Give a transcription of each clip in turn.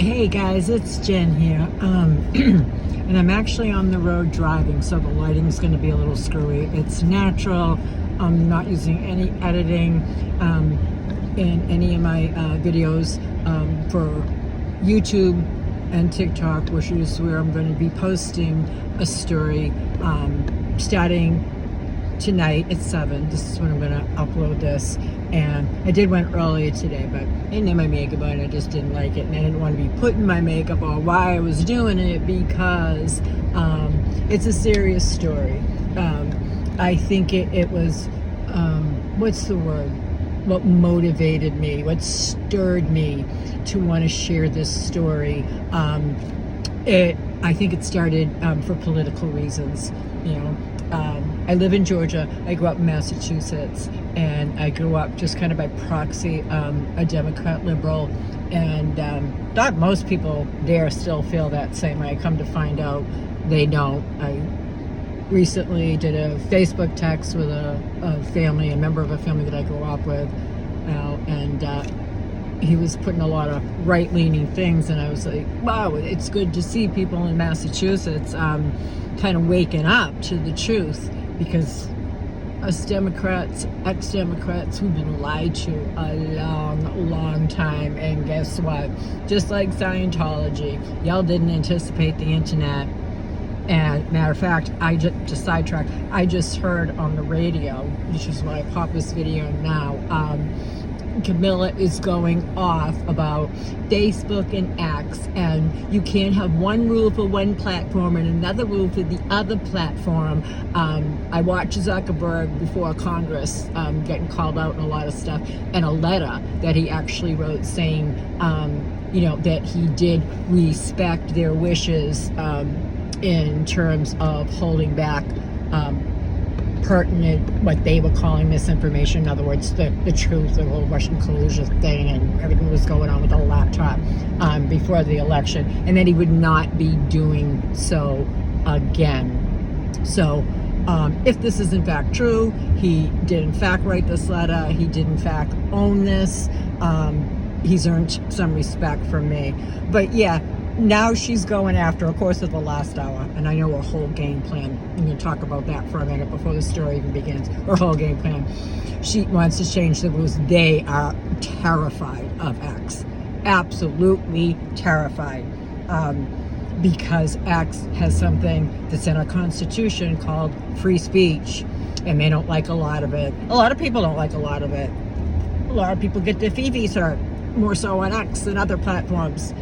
Hey guys, it's Jen here. And I'm actually on the road driving, so the lighting's going to be a little screwy. It's natural. I'm not using any editing in any of my videos for YouTube and TikTok, which is where I'm going to be posting a story starting tonight at 7. This is when I'm going to upload this. And I did one earlier today, but I didn't have my makeup on. I just didn't like it, and I didn't want to be putting my makeup on while I was doing it because it's a serious story. I think it was, what's the word? What motivated me, what stirred me to want to share this story. I think it started for political reasons, you know. I live in Georgia. I grew up in Massachusetts, and I grew up just kind of by proxy, a Democrat liberal, and thought most people there still feel that same way. I come to find out they don't. I recently did a Facebook text with a member of a family that I grew up with, and he was putting a lot of right-leaning things, and I was like, wow, it's good to see people in Massachusetts kind of waking up to the truth, because us Democrats, ex-Democrats, we've been lied to a long time. And guess what? Just like Scientology, y'all didn't anticipate the internet. And matter of fact, just sidetrack, I just heard on the radio, which is why I popped this video now, Camilla is going off about Facebook and X, and you can't have one rule for one platform and another rule for the other platform. I watched Zuckerberg before Congress getting called out and a lot of stuff, and a letter that he actually wrote saying, that he did respect their wishes in terms of holding back pertinent, what they were calling misinformation. In other words, the truth, the whole Russian collusion thing and everything that was going on with the laptop before the election, and that he would not be doing so again. So if this is in fact true, he did in fact write this letter, he did in fact own this, he's earned some respect from me. But yeah, now she's going after, of course, of the last hour, and I know her whole game plan. I'm going to talk about that for a minute before the story even begins. Her whole game plan. She wants to change the rules. They are terrified of X. Absolutely terrified. Because X has something that's in our Constitution called free speech, and they don't like a lot of it. A lot of people don't like a lot of it. A lot of people get their fifis hurt, more so on X than other platforms.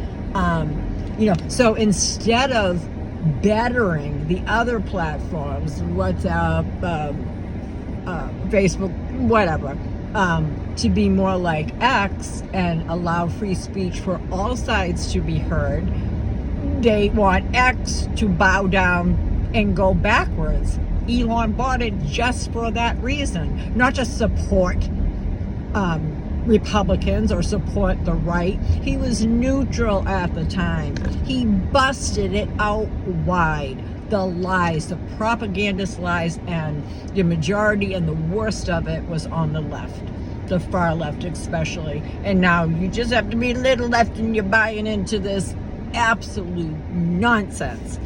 So instead of bettering the other platforms, WhatsApp, Facebook, whatever, to be more like X and allow free speech for all sides to be heard, they want X to bow down and go backwards. Elon bought it just for that reason, not just support Republicans or support the right. He was neutral at the time. He busted it out wide. The lies, the propagandist lies, and the majority and the worst of it was on the left, the far left especially. And now you just have to be a little left and you're buying into this absolute nonsense.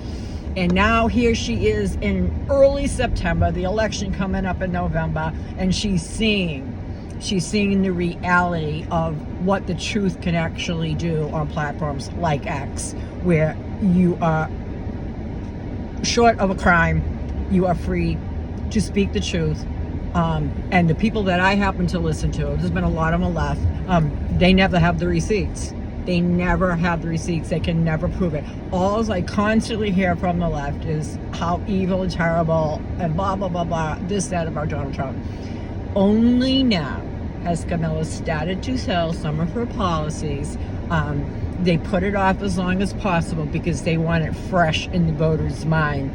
And now here she is in early September, the election coming up in November, and she's seeing the reality of what the truth can actually do on platforms like X, where you are short of a crime, you are free to speak the truth. And the people that I happen to listen to, there's been a lot of them left, they never have the receipts. They never have the receipts. They can never prove it. All I constantly hear from the left is how evil and terrible and blah, blah, blah, blah, this, that about Donald Trump. Only now has Camilla started to sell some of her policies. They put it off as long as possible because they want it fresh in the voters' mind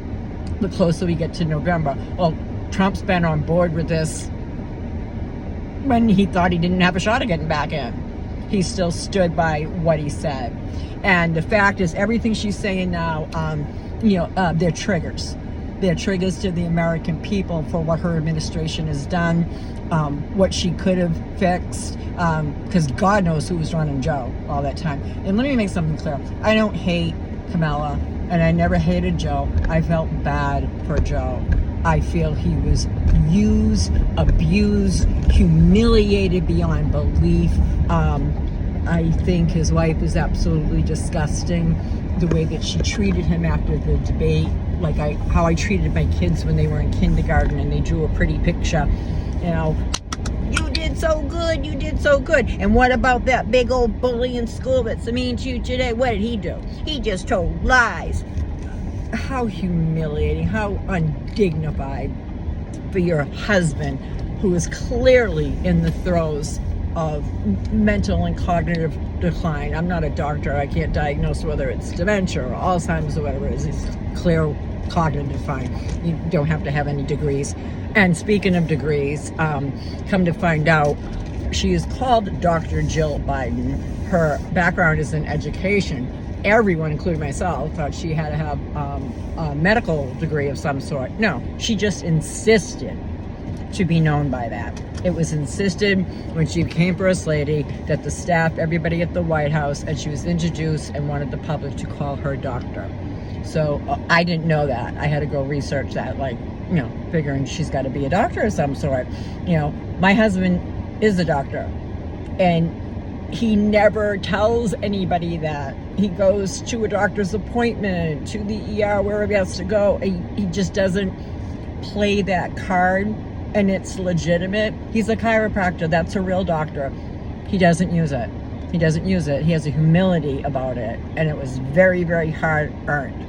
the closer we get to November. Well, Trump's been on board with this when he thought he didn't have a shot of getting back in. He still stood by what he said. And the fact is, everything she's saying now, they're triggers. They're triggers to the American people for what her administration has done, what she could have fixed, because God knows who was running Joe all that time. And let me make something clear. I don't hate Kamala, and I never hated Joe. I felt bad for Joe. I feel he was used, abused, humiliated beyond belief. I think his wife is absolutely disgusting. The way that she treated him after the debate, like how I treated my kids when they were in kindergarten and they drew a pretty picture. You know, you did so good, you did so good. And what about that big old bully in school that's mean to you today? What did he do? He just told lies. How humiliating, how undignified for your husband, who is clearly in the throes of mental and cognitive decline. I'm not a doctor. I can't diagnose whether it's dementia or Alzheimer's or whatever it is. It's clear cognitive decline. You don't have to have any degrees. And speaking of degrees, come to find out, she is called Dr. Jill Biden. Her background is in education. Everyone, including myself, thought she had to have a medical degree of some sort. No, she just insisted to be known by that. It was insisted when she became First Lady that the staff, everybody at the White House, and she was introduced and wanted the public to call her doctor. So I didn't know that. I had to go research that, figuring she's got to be a doctor of some sort. My husband is a doctor, and he never tells anybody that. He goes to a doctor's appointment, to the ER, wherever he has to go. He just doesn't play that card, and it's legitimate. He's a chiropractor. That's a real doctor. He doesn't use it. He doesn't use it. He has a humility about it, and it was very, very hard earned.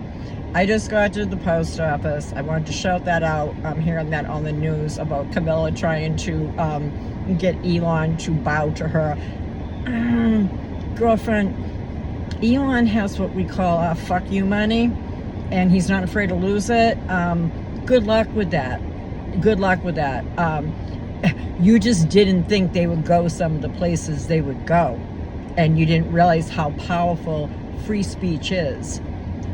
I just got to the post office. I wanted to shout that out. I'm hearing that on the news about Camilla trying to get Elon to bow to her. Girlfriend, Elon has what we call fuck you money, and he's not afraid to lose it. Good luck with that. Good luck with that. You just didn't think they would go some of the places they would go, and you didn't realize how powerful free speech is,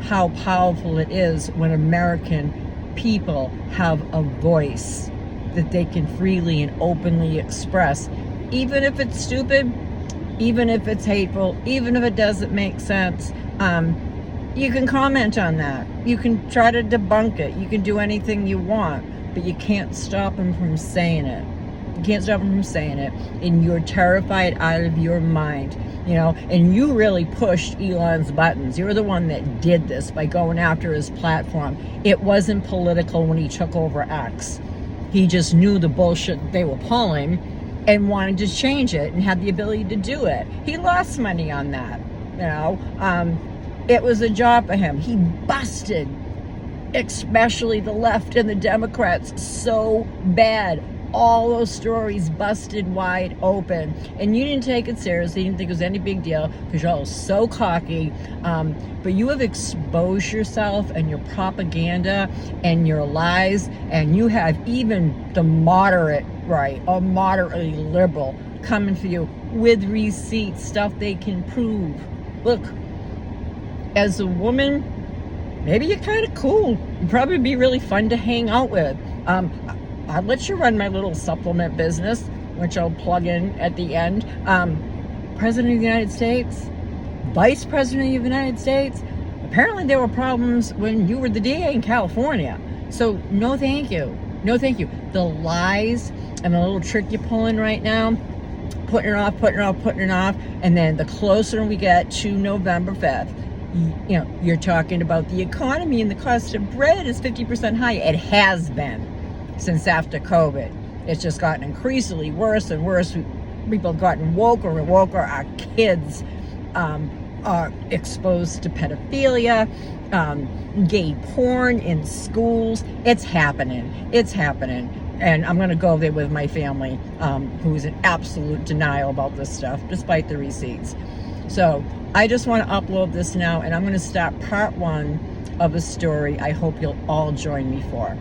how powerful it is when American people have a voice that they can freely and openly express, even if it's stupid, even if it's hateful, even if it doesn't make sense. You can comment on that. You can try to debunk it. You can do anything you want, but you can't stop them from saying it. You can't stop them from saying it, and you're terrified out of your mind, and you really pushed Elon's buttons. You're the one that did this by going after his platform. It wasn't political when he took over X. He just knew the bullshit they were pulling and wanted to change it and had the ability to do it. He lost money on that, It was a job for him. He busted, especially the left and the Democrats, so bad. All those stories busted wide open, and you didn't take it seriously. You didn't think it was any big deal because you're all so cocky. But you have exposed yourself and your propaganda and your lies, and you have even the moderate right or moderately liberal coming for you with receipts, stuff they can prove. Look, as a woman, maybe you're kind of cool. You'd probably be really fun to hang out with. I'll let you run my little supplement business, which I'll plug in at the end. President of the United States, Vice President of the United States. Apparently there were problems when you were the DA in California. So no thank you. No thank you. The lies and the little trick you're pulling right now, putting it off, and then the closer we get to November 5th, you're talking about the economy and the cost of bread is 50% higher. It has been since after COVID. It's just gotten increasingly worse and worse. People have gotten woker and woker. Our kids are exposed to pedophilia, gay porn in schools. It's happening. And I'm going to go there with my family, who's in absolute denial about this stuff, despite the receipts. So I just want to upload this now, and I'm going to start part 1 of a story I hope you'll all join me for.